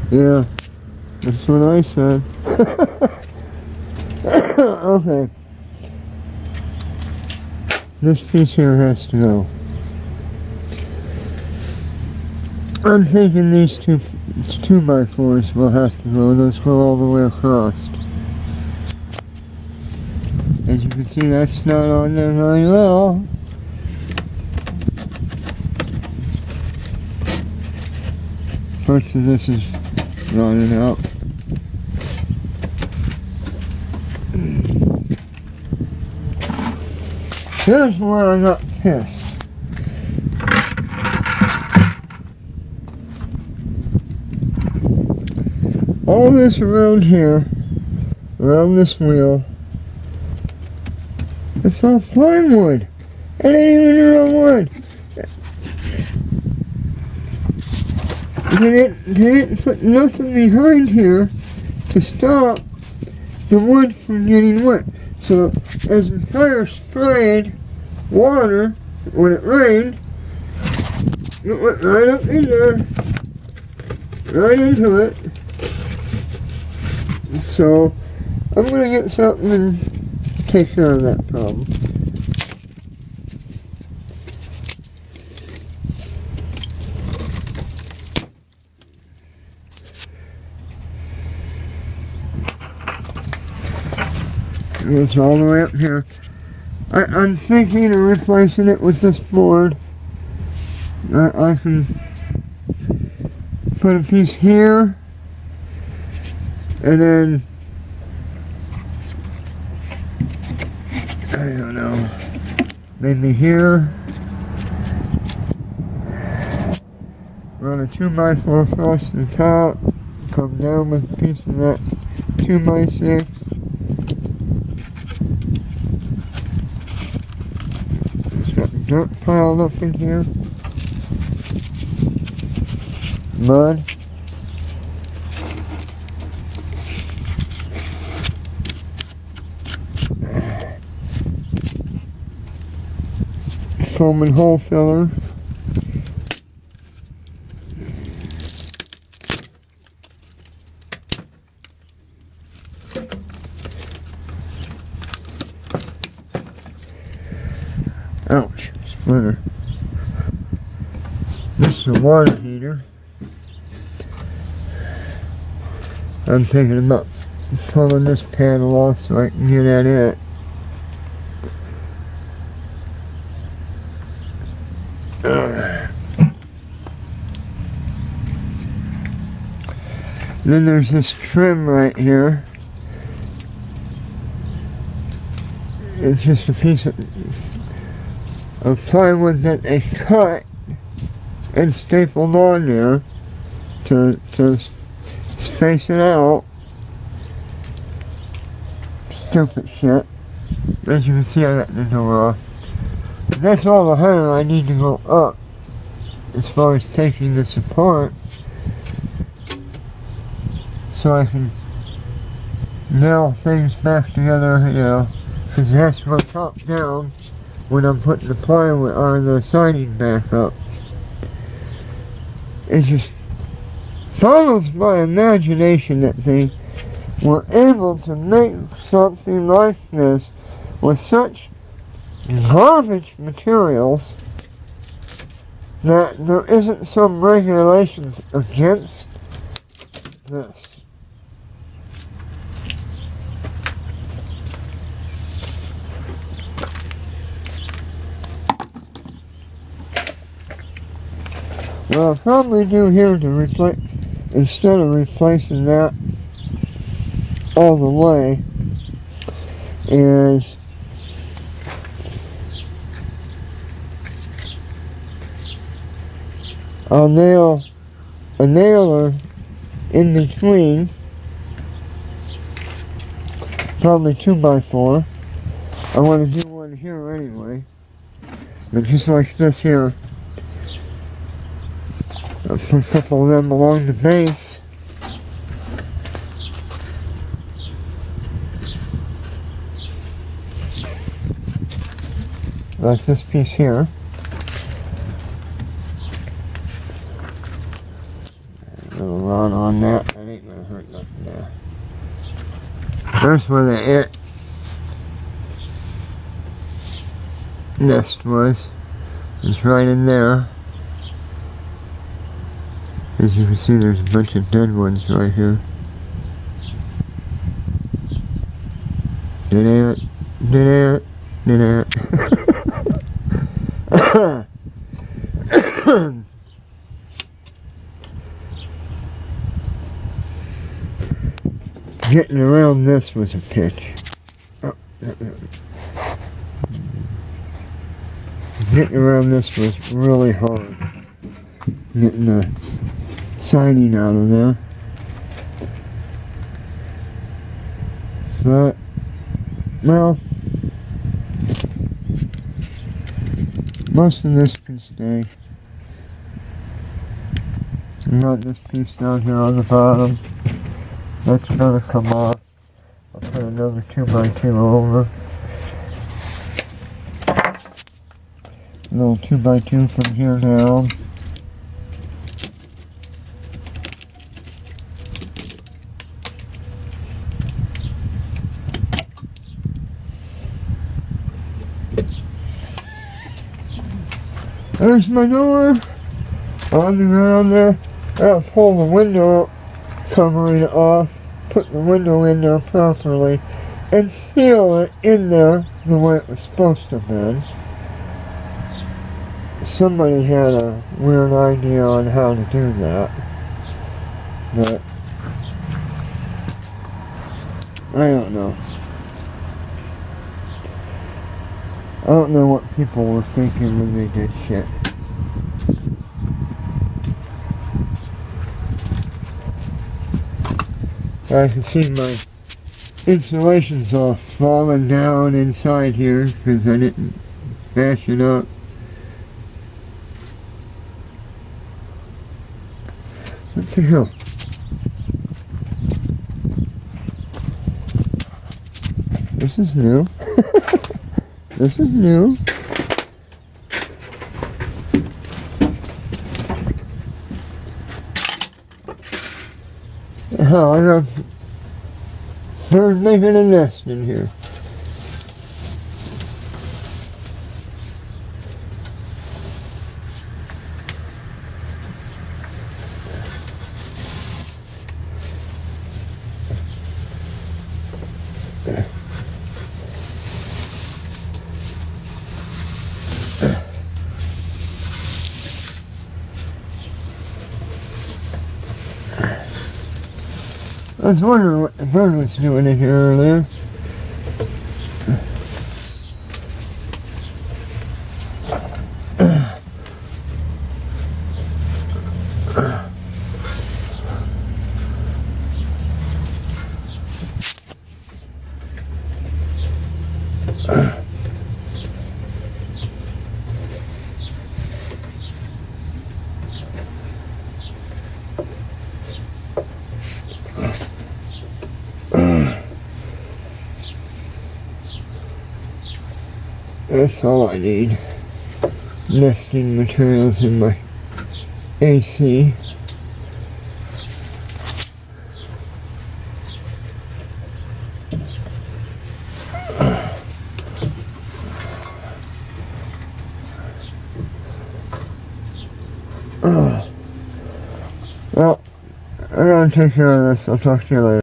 Yeah, that's what I said. Okay. This piece here has to go. I'm thinking these 2x4s will have to go. Those go all the way across. As you can see, that's not on there very well. Parts of this is running out. Here's where I got pissed. All this around here, around this wheel, it's all plywood. It ain't even real wood. They didn't put nothing behind here to stop the wood from getting wet. So as the fire sprayed water when it rained, it went right up in there, right into it. So I'm going to get something and take care of that problem. It's all the way up here. I'm thinking of replacing it with this board. I can put a piece here, and then I don't know, maybe here. Run a 2x4 across the top, come down with a piece of that 2x6. Dirt piled up in here, mud, foam and hole filler, ouch. Splinter. This is a water heater. I'm thinking about pulling this panel off so I can get at it. Then there's this trim right here. It's just a piece of plywood that they cut and stapled on there to space it out. Stupid shit. As you can see, I got the door off. But that's all the higher I need to go up as far as taking this apart, so I can nail things back together, you know, because it has to go top down when I'm putting the plywood or the siding back up. It just follows my imagination that they were able to make something like this with such garbage materials that there isn't some regulations against this. What I'll probably do here to replace, instead of replacing that all the way, is I'll nail a nailer in between, probably 2x4. I want to do one here anyway, but just like this here. I'll put a couple of them along the base. Like this piece here. A little around on that. That ain't gonna hurt nothing there. There's where the ant nest was. It's right in there. As you can see, there's a bunch of dead ones right here. Dead ant. Getting around this was a pitch. Getting around this was really hard. Getting the siding out of there. But, well, most of this can stay. I got this piece down here on the bottom. That's gonna come off. I'll put another 2x2 over. A little 2x2 from here down. There's my door on the ground there. I'll pull the window covering off, put the window in there properly, and seal it in there the way it was supposed to have been. Somebody had a weird idea on how to do that, but I don't know. I don't know what people were thinking when they did shit. I can see my insulation's all falling down inside here because I didn't bash it up. What the hell? This is new. This is new. Oh, I got birds making a nest in here. I was wondering what the bird was doing in here earlier. That's all I need. Nesting materials in my AC. Well, I gotta take care of this. I'll talk to you later.